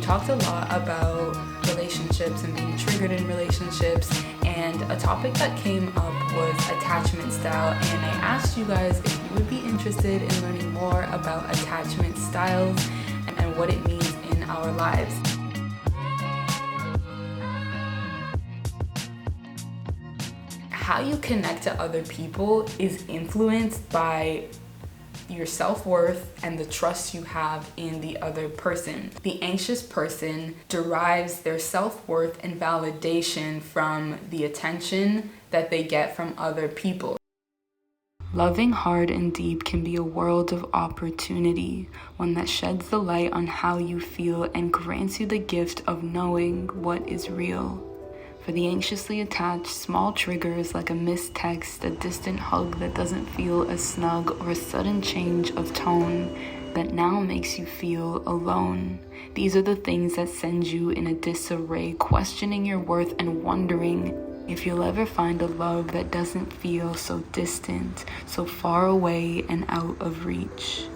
talked a lot about relationships and being triggered in relationships, and a topic that came up was attachment style, and I asked you guys if you would be interested in learning more about attachment styles and what it means in our lives. How you connect to other people is influenced by your self-worth and the trust you have in the other person. The anxious person derives their self-worth and validation from the attention that they get from other people. Loving hard and deep can be a world of opportunity, one that sheds the light on how you feel and grants you the gift of knowing what is real. For the anxiously attached, small triggers like a missed text, a distant hug that doesn't feel as snug, or a sudden change of tone that now makes you feel alone. These are the things that send you in a disarray, questioning your worth and wondering if you'll ever find a love that doesn't feel so distant, so far away and out of reach.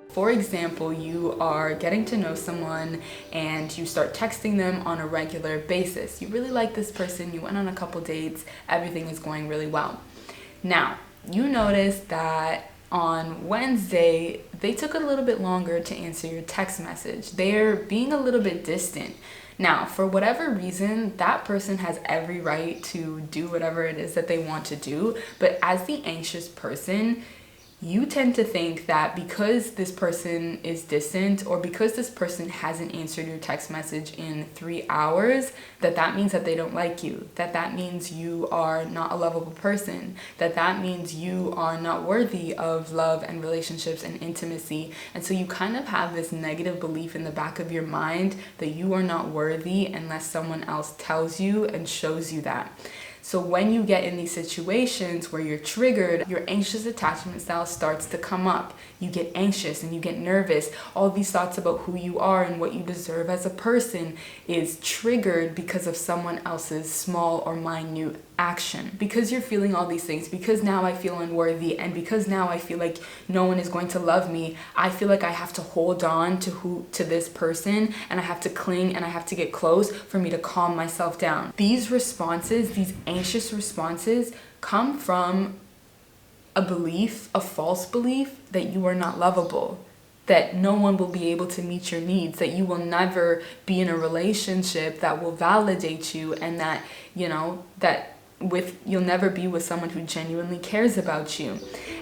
For example, you are getting to know someone and you start texting them on a regular basis. You really like this person, you went on a couple dates, everything is going really well. Now, you notice that on Wednesday, they took a little bit longer to answer your text message. They're being a little bit distant. Now, for whatever reason, that person has every right to do whatever it is that they want to do, but as the anxious person, you tend to think that because this person is distant or because this person hasn't answered your text message in 3 hours, that means that they don't like you, that means you are not a lovable person, that means you are not worthy of love and relationships and intimacy. And so you kind of have this negative belief in the back of your mind that you are not worthy unless someone else tells you and shows you that. So when you get in these situations where you're triggered, your anxious attachment style starts to come up. You get anxious and you get nervous. All these thoughts about who you are and what you deserve as a person is triggered because of someone else's small or minute action. Because you're feeling all these things, because now I feel unworthy, and because now I feel like no one is going to love me, I feel like I have to hold on to this person, and I have to cling and I have to get close for me to calm myself down. These responses, these anxious responses, come from a belief, a false belief that you are not lovable, that no one will be able to meet your needs, that you will never be in a relationship that will validate you, and that, you'll never be with someone who genuinely cares about you.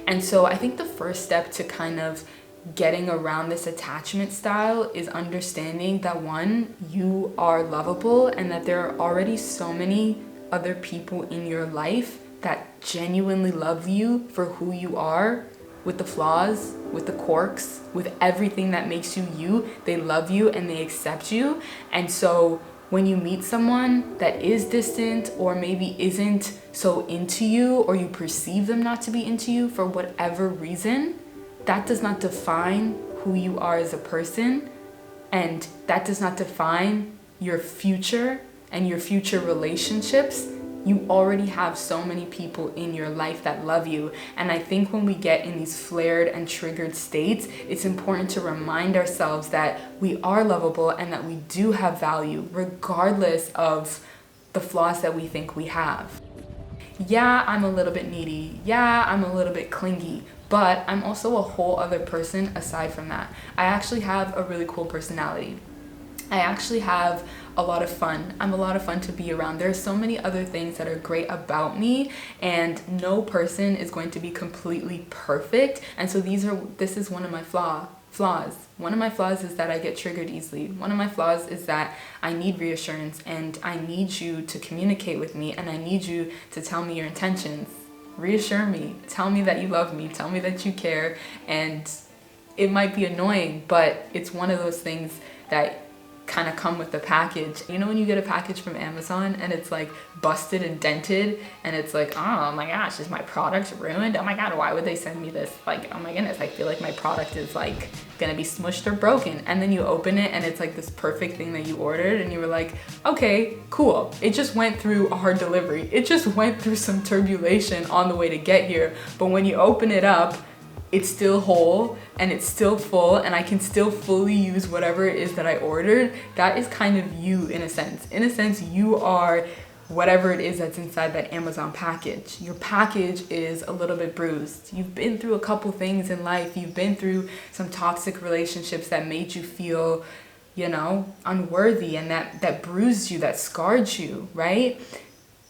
And so I think the first step to kind of getting around this attachment style is understanding that, one, you are lovable and that there are already so many other people in your life that genuinely love you for who you are, with the flaws, with the quirks, with everything that makes you you. They love you and they accept you. And so when you meet someone that is distant or maybe isn't so into you, or you perceive them not to be into you for whatever reason, that does not define who you are as a person, and that does not define your future and your future relationships. You already have so many people in your life that love you. And I think when we get in these flared and triggered states, it's important to remind ourselves that we are lovable and that we do have value, regardless of the flaws that we think we have. Yeah, I'm a little bit needy. Yeah, I'm a little bit clingy. But I'm also a whole other person aside from that. I actually have a really cool personality. I actually have a lot of fun. I'm a lot of fun to be around. There are so many other things that are great about me, and no person is going to be completely perfect. And so this is one of my flaws. One of my flaws is that I get triggered easily. One of my flaws is that I need reassurance, and I need you to communicate with me, and I need you to tell me your intentions. Reassure me. Tell me that you love me. Tell me that you care. And it might be annoying, but it's one of those things that kind of come with the package. You know when you get a package from Amazon and it's like busted and dented and it's like, oh my gosh, is my product ruined? Oh my god, why would they send me this? Like, oh my goodness, I feel like my product is like gonna be smushed or broken. And then you open it and it's like this perfect thing that you ordered and you were like, okay, cool. It just went through a hard delivery. It just went through some turbulation on the way to get here. But when you open it up, it's still whole and it's still full and I can still fully use whatever it is that I ordered. That is kind of you in a sense. In a sense, you are whatever it is that's inside that Amazon package. Your package is a little bit bruised. You've been through a couple things in life. You've been through some toxic relationships that made you feel, you know, unworthy and that bruised you, that scarred you, right?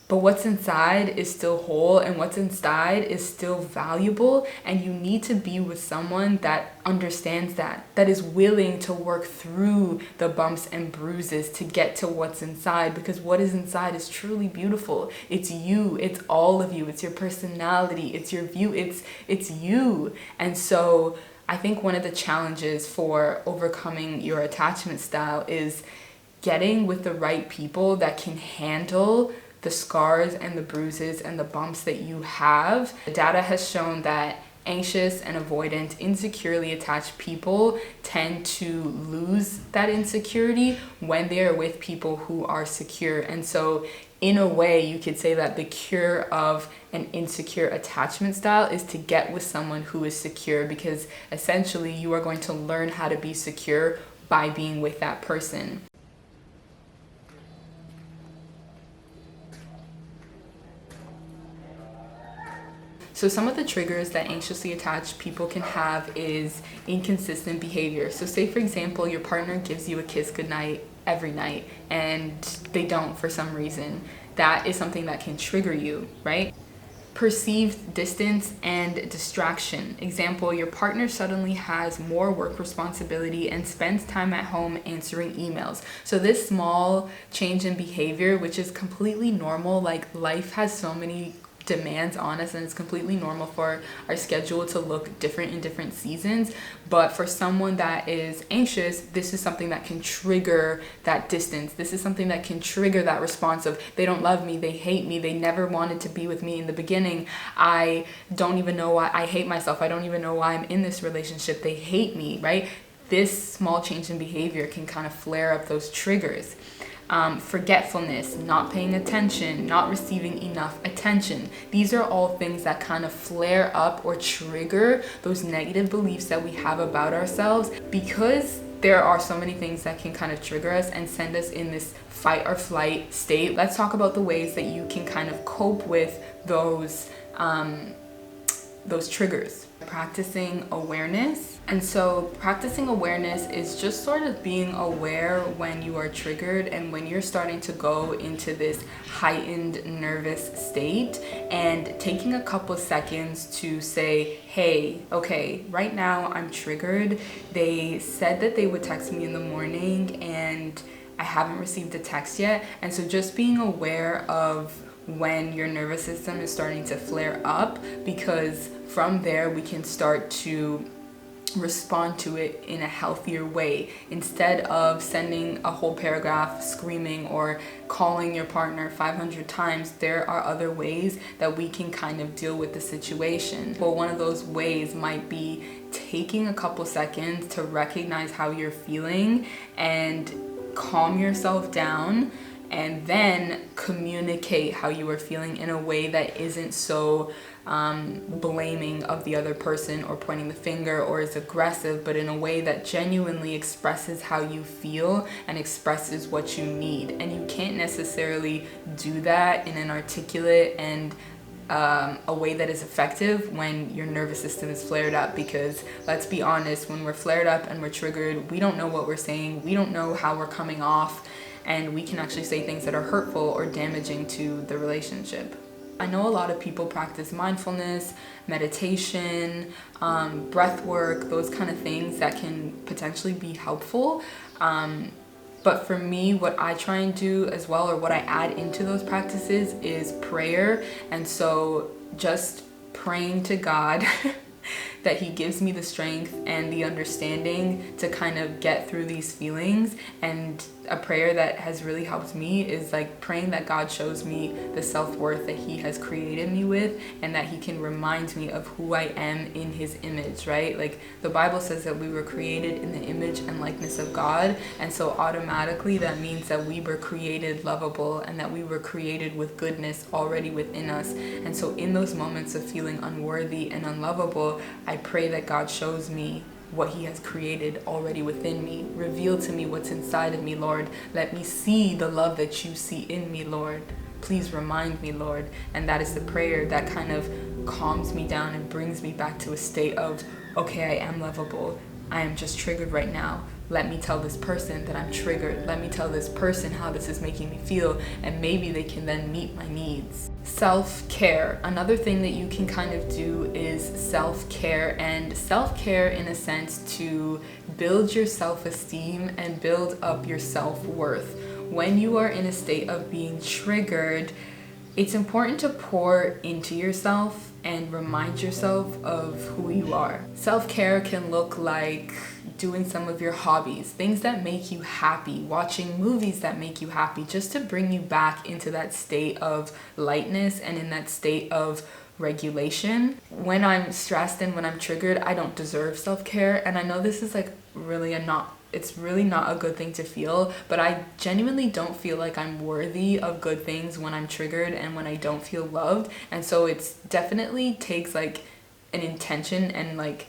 But what's inside is still whole and what's inside is still valuable, and you need to be with someone that understands that is willing to work through the bumps and bruises to get to what's inside, because what is inside is truly beautiful. It's you, it's all of you, it's your personality, it's your view, it's you. And so I think one of the challenges for overcoming your attachment style is getting with the right people that can handle the scars and the bruises and the bumps that you have. The data has shown that anxious and avoidant, insecurely attached people tend to lose that insecurity when they are with people who are secure. And so in a way, you could say that the cure of an insecure attachment style is to get with someone who is secure, because essentially you are going to learn how to be secure by being with that person. So some of the triggers that anxiously attached people can have is inconsistent behavior. So say, for example, your partner gives you a kiss goodnight every night and they don't for some reason. That is something that can trigger you, right? Perceived distance and distraction. Example, your partner suddenly has more work responsibility and spends time at home answering emails. So this small change in behavior, which is completely normal, like life has so many demands on us and it's completely normal for our schedule to look different in different seasons, but for someone that is anxious, this is something that can trigger that distance. This is something that can trigger that response of, they don't love me, they hate me, they never wanted to be with me in the beginning, I don't even know why, I hate myself, I don't even know why I'm in this relationship, they hate me, right? This small change in behavior can kind of flare up those triggers. Forgetfulness, not paying attention, not receiving enough attention. These are all things that kind of flare up or trigger those negative beliefs that we have about ourselves, because there are so many things that can kind of trigger us and send us in this fight or flight state. Let's talk about the ways that you can kind of cope with those triggers. Practicing awareness. And so practicing awareness is just sort of being aware when you are triggered and when you're starting to go into this heightened nervous state, and taking a couple seconds to say, hey, okay, right now I'm triggered. They said that they would text me in the morning and I haven't received a text yet. And so just being aware of when your nervous system is starting to flare up, because from there we can start to respond to it in a healthier way. Instead of sending a whole paragraph screaming or calling your partner 500 times, there are other ways that we can kind of deal with the situation. Well, one of those ways might be taking a couple seconds to recognize how you're feeling and calm yourself down, and then communicate how you are feeling in a way that isn't so blaming of the other person or pointing the finger or is aggressive, but in a way that genuinely expresses how you feel and expresses what you need. And you can't necessarily do that in an articulate and a way that is effective when your nervous system is flared up, because let's be honest, when we're flared up and we're triggered, we don't know what we're saying, we don't know how we're coming off, and we can actually say things that are hurtful or damaging to the relationship. I know a lot of people practice mindfulness, meditation, breath work, those kind of things that can potentially be helpful. But for me, what I try and do as well, or what I add into those practices, is prayer. And so just praying to God, that he gives me the strength and the understanding to kind of get through these feelings. And a prayer that has really helped me is like praying that God shows me the self-worth that he has created me with, and that he can remind me of who I am in his image, right? Like the Bible says that we were created in the image and likeness of God, and so automatically that means that we were created lovable and that we were created with goodness already within us. And so in those moments of feeling unworthy and unlovable, I pray that God shows me what he has created already within me. Reveal to me what's inside of me, Lord. Let me see the love that you see in me, Lord. Please remind me, Lord. And that is the prayer that kind of calms me down and brings me back to a state of, okay, I am lovable. I am just triggered right now. Let me tell this person that I'm triggered. Let me tell this person how this is making me feel, and maybe they can then meet my needs. Self-care. Another thing that you can kind of do is self-care, and self-care in a sense to build your self-esteem and build up your self-worth. When you are in a state of being triggered, it's important to pour into yourself and remind yourself of who you are. Self-care can look like doing some of your hobbies, things that make you happy, watching movies that make you happy, just to bring you back into that state of lightness and in that state of regulation. When I'm stressed and when I'm triggered, I don't deserve self-care. And I know this is like it's really not a good thing to feel, but I genuinely don't feel like I'm worthy of good things when I'm triggered and when I don't feel loved. And so it's definitely takes like an intention, and like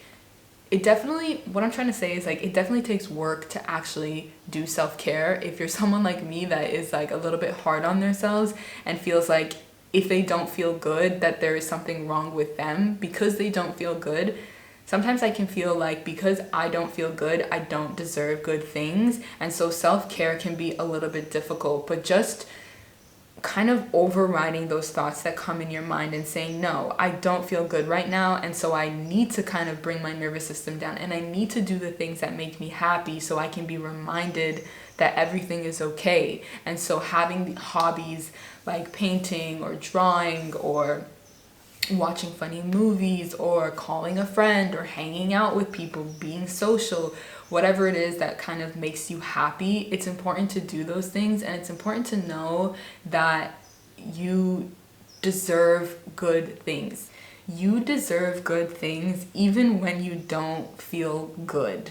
what I'm trying to say is like it definitely takes work to actually do self-care. If you're someone like me that is like a little bit hard on themselves and feels like if they don't feel good that there is something wrong with them because they don't feel good, sometimes I can feel like because I don't feel good, I don't deserve good things. And so self-care can be a little bit difficult, but just kind of overriding those thoughts that come in your mind and saying, no, I don't feel good right now, and so I need to kind of bring my nervous system down, and I need to do the things that make me happy so I can be reminded that everything is okay. And so having hobbies like painting or drawing or watching funny movies or calling a friend or hanging out with people, being social, whatever it is that kind of makes you happy, it's important to do those things. And it's important to know that you deserve good things. You deserve good things even when you don't feel good.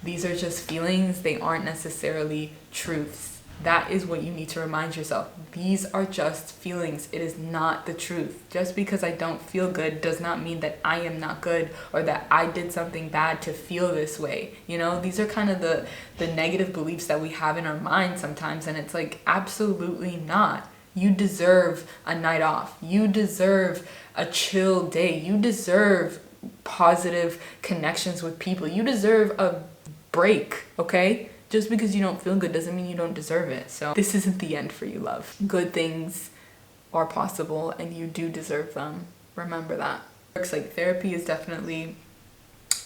These are just feelings. They aren't necessarily truths. That is what you need to remind yourself. These are just feelings. It is not the truth. Just because I don't feel good does not mean that I am not good or that I did something bad to feel this way. You know, these are kind of the negative beliefs that we have in our mind sometimes, and it's like absolutely not. You deserve a night off. You deserve a chill day. You deserve positive connections with people. You deserve a break, okay? Just because you don't feel good doesn't mean you don't deserve it. So this isn't the end for you, love. Good things are possible and you do deserve them. Remember that. Like therapy is definitely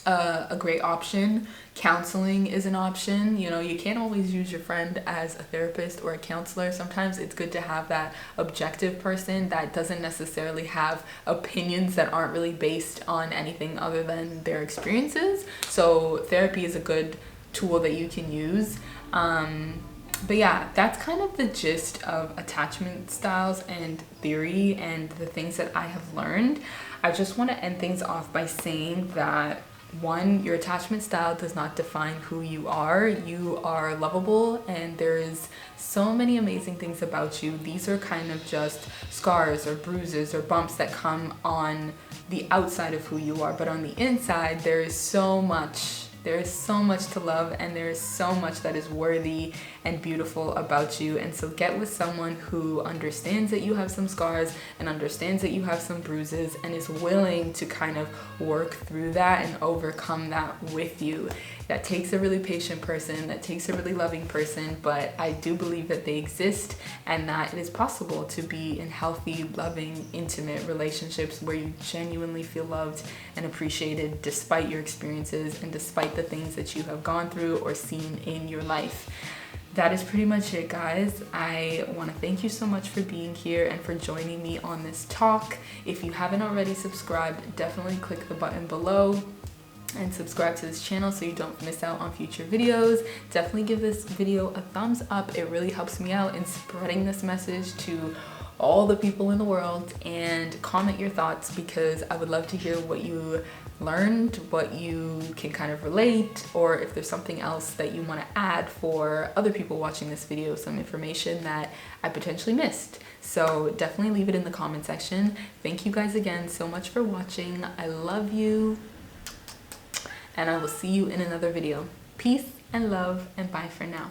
a great option. Counseling is an option. You know, you can't always use your friend as a therapist or a counselor. Sometimes it's good to have that objective person that doesn't necessarily have opinions that aren't really based on anything other than their experiences. So therapy is a good tool that you can use. But yeah, that's kind of the gist of attachment styles and theory and the things that I have learned. I just want to end things off by saying that, one, your attachment style does not define who you are. You are lovable and there is so many amazing things about you. These are kind of just scars or bruises or bumps that come on the outside of who you are, but on the inside there is so much. There is so much to love, and there is so much that is worthy and beautiful about you. And so get with someone who understands that you have some scars and understands that you have some bruises and is willing to kind of work through that and overcome that with you. That takes a really patient person, that takes a really loving person, but I do believe that they exist and that it is possible to be in healthy, loving, intimate relationships where you genuinely feel loved and appreciated despite your experiences and despite the things that you have gone through or seen in your life. that is pretty much it, guys. I want to thank you so much for being here and for joining me on this talk. If you haven't already subscribed, definitely click the button below and subscribe to this channel so you don't miss out on future videos. Definitely give this video a thumbs up. It really helps me out in spreading this message to all the people in the world, and comment your thoughts because I would love to hear what you learned, what you can kind of relate, or if there's something else that you want to add for other people watching this video, some information that I potentially missed. So definitely leave it in the comment section. Thank you guys again so much for watching. I love you, and I will see you in another video. Peace and love, and bye for now.